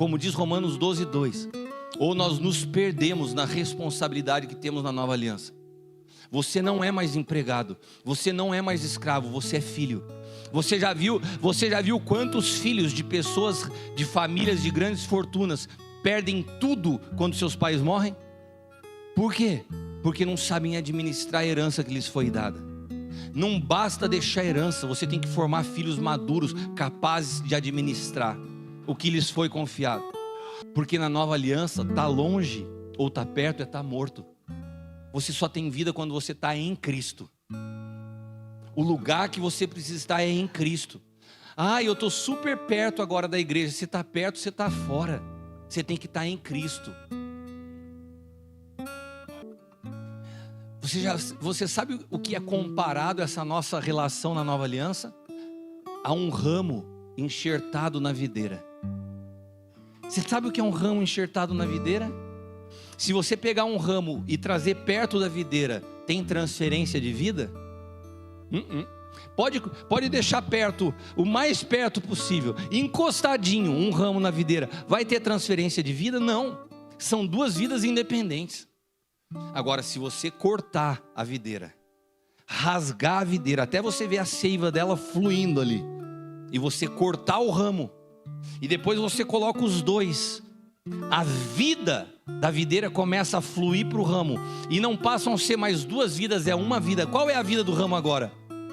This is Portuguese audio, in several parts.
como diz Romanos 12:2, ou nós nos perdemos na responsabilidade que temos na nova aliança. Você não é mais empregado, você não é mais escravo, você é filho. Você já viu quantos filhos de pessoas, de famílias de grandes fortunas, perdem tudo quando seus pais morrem? Por quê? Porque não sabem administrar a herança que lhes foi dada. Não basta deixar herança, você tem que formar filhos maduros, capazes de administrar o que lhes foi confiado. Porque na nova aliança, tá longe ou tá perto é tá morto. Você só tem vida quando você está em Cristo. O lugar que você precisa estar é em Cristo. Eu estou super perto agora da igreja. Você está perto, você está fora. Você tem que estar em Cristo. Você sabe o que é comparado a essa nossa relação na nova aliança? A um ramo enxertado na videira. Você sabe o que é um ramo enxertado na videira? Se você pegar um ramo e trazer perto da videira, tem transferência de vida? Pode deixar perto, o mais perto possível, encostadinho um ramo na videira. Vai ter transferência de vida? Não. São duas vidas independentes. Agora, se você cortar a videira, rasgar a videira, até você ver a seiva dela fluindo ali, e você cortar o ramo, e depois você coloca os dois, a vida da videira começa a fluir para o ramo, e não passam a ser mais duas vidas, é uma vida. Qual é a vida do ramo agora?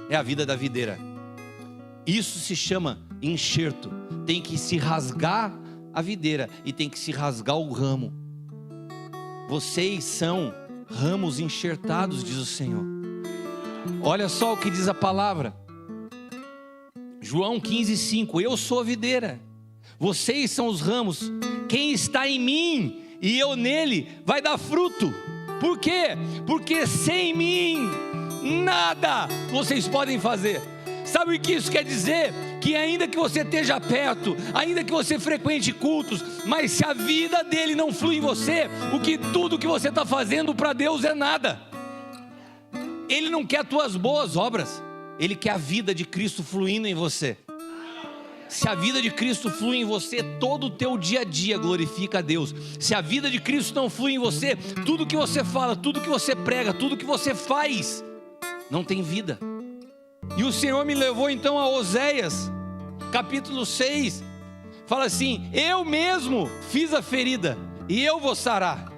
É a vida da videira. Isso se chama enxerto. Tem que se rasgar a videira e tem que se rasgar o ramo. Vocês são ramos enxertados, diz o Senhor. Olha só o que diz a palavra, João 15:5. Eu sou a videira, vocês são os ramos. Quem está em mim e eu nele vai dar fruto. Por quê? Porque sem mim nada vocês podem fazer. Sabe o que isso quer dizer? Que ainda que você esteja perto, ainda que você frequente cultos, mas se a vida dele não flui em você, tudo que você está fazendo para Deus é nada. Ele não quer tuas boas obras, ele quer a vida de Cristo fluindo em você. Se a vida de Cristo flui em você, todo o teu dia a dia glorifica a Deus. Se a vida de Cristo não flui em você, tudo que você fala, tudo que você prega, tudo que você faz, não tem vida. E o Senhor me levou então a Oséias, capítulo 6, fala assim: eu mesmo fiz a ferida e eu vou sarar.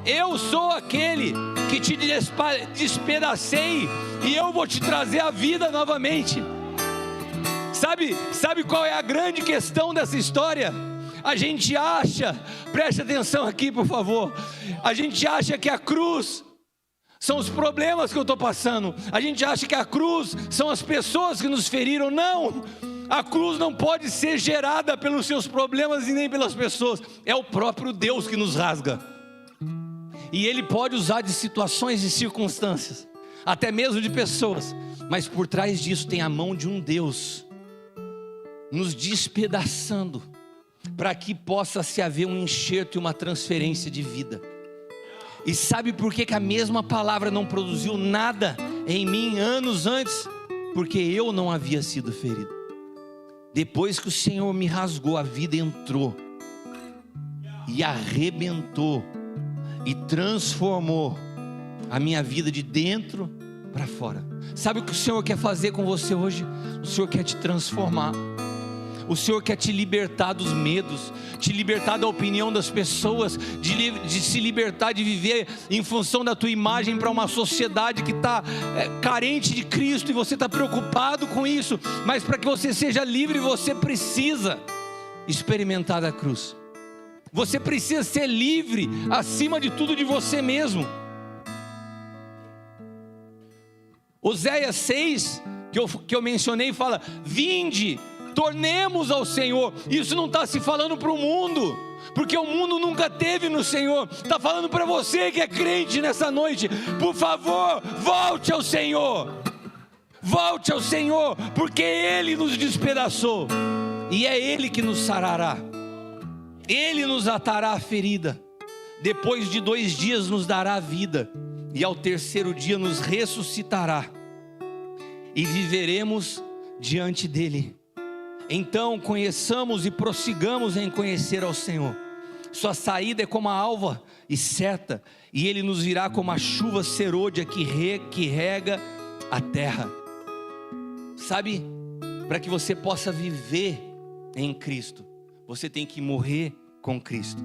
Eu sou aquele que te despedacei e eu vou te trazer a vida novamente. Sabe qual é a grande questão dessa história? A gente acha, preste atenção aqui por favor, a gente acha que a cruz são os problemas que eu estou passando, a gente acha que a cruz são as pessoas que nos feriram. Não, a cruz não pode ser gerada pelos seus problemas e nem pelas pessoas, é o próprio Deus que nos rasga. E Ele pode usar de situações e circunstâncias, até mesmo de pessoas, mas por trás disso tem a mão de um Deus nos despedaçando, para que possa se haver um enxerto e uma transferência de vida. E sabe por que a mesma palavra não produziu nada em mim anos antes? Porque eu não havia sido ferido. Depois que o Senhor me rasgou, a vida entrou e arrebentou e transformou a minha vida de dentro para fora. Sabe o que o Senhor quer fazer com você hoje? O Senhor quer te transformar. O Senhor quer te libertar dos medos, te libertar da opinião das pessoas, de se libertar de viver em função da tua imagem para uma sociedade que está carente de Cristo, e você está preocupado com isso. Mas para que você seja livre, você precisa experimentar da cruz. Você precisa ser livre acima de tudo de você mesmo. Oséias 6, que eu mencionei, fala: vinde, tornemos ao Senhor. Isso não está se falando para o mundo, porque o mundo nunca teve no Senhor. Está falando para você que é crente nessa noite. Por favor, volte ao Senhor. Volte ao Senhor, porque Ele nos despedaçou e é Ele que nos sarará. Ele nos atará a ferida. Depois de 2 dias nos dará a vida, e ao 3º dia nos ressuscitará, e viveremos diante dEle. Então conheçamos e prossigamos em conhecer ao Senhor. Sua saída é como a alva e certa, e Ele nos virá como a chuva serôdia que rega a terra. Sabe, para que você possa viver em Cristo, você tem que morrer com Cristo.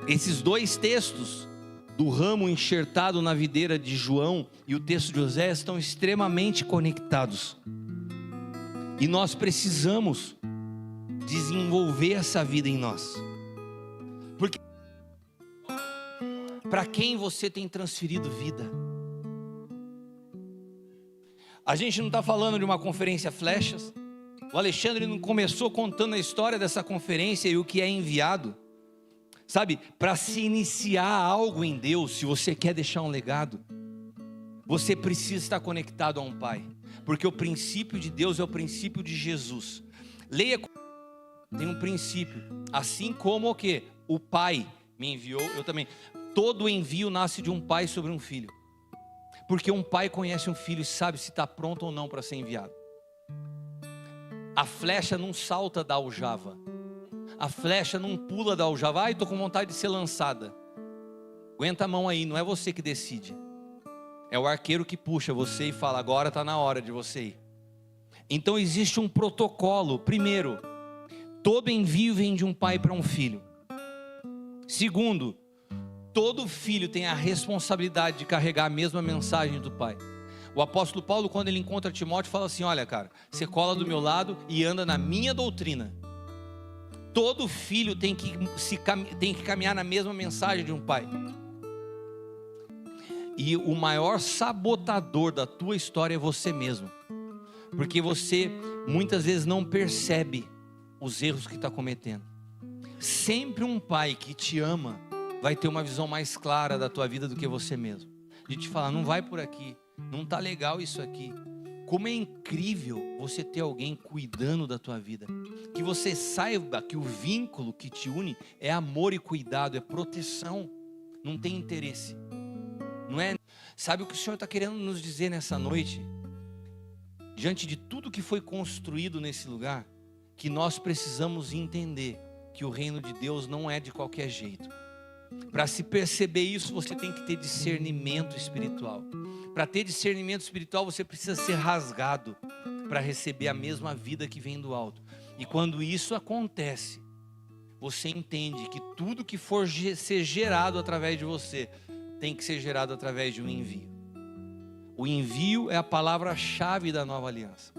Esses dois textos, do ramo enxertado na videira de João e o texto de Oséias, estão extremamente conectados. E nós precisamos desenvolver essa vida em nós. Porque para quem você tem transferido vida? A gente não está falando de uma conferência Flechas. O Alexandre não começou contando a história dessa conferência e o que é enviado. Sabe, para se iniciar algo em Deus, se você quer deixar um legado, você precisa estar conectado a um Pai. Porque o princípio de Deus é o princípio de Jesus. Leia, tem um princípio, assim como o que? O Pai me enviou, eu também. Todo envio nasce de um pai sobre um filho. Porque um pai conhece um filho e sabe se está pronto ou não para ser enviado. A flecha não salta da aljava. A flecha não pula da aljava. Ai, estou com vontade de ser lançada. Aguenta a mão aí, não é você que decide. É o arqueiro que puxa você e fala, agora está na hora de você ir. Então existe um protocolo. Primeiro, todo envio vem de um pai para um filho. Segundo, todo filho tem a responsabilidade de carregar a mesma mensagem do pai. O apóstolo Paulo, quando ele encontra Timóteo, fala assim, olha cara, você cola do meu lado e anda na minha doutrina. Todo filho tem que caminhar na mesma mensagem de um pai. E o maior sabotador da tua história é você mesmo. Porque você muitas vezes não percebe os erros que está cometendo. Sempre um pai que te ama vai ter uma visão mais clara da tua vida do que você mesmo. De te falar, não vai por aqui, não está legal isso aqui. Como é incrível você ter alguém cuidando da tua vida. Que você saiba que o vínculo que te une é amor e cuidado, é proteção. Não tem interesse. Não é? Sabe o que o Senhor está querendo nos dizer nessa noite? Diante de tudo que foi construído nesse lugar, que nós precisamos entender que o reino de Deus não é de qualquer jeito. Para se perceber isso, você tem que ter discernimento espiritual. Para ter discernimento espiritual, você precisa ser rasgado para receber a mesma vida que vem do alto. E quando isso acontece, você entende que tudo que for ser gerado através de você, tem que ser gerado através de um envio. O envio é a palavra-chave da nova aliança.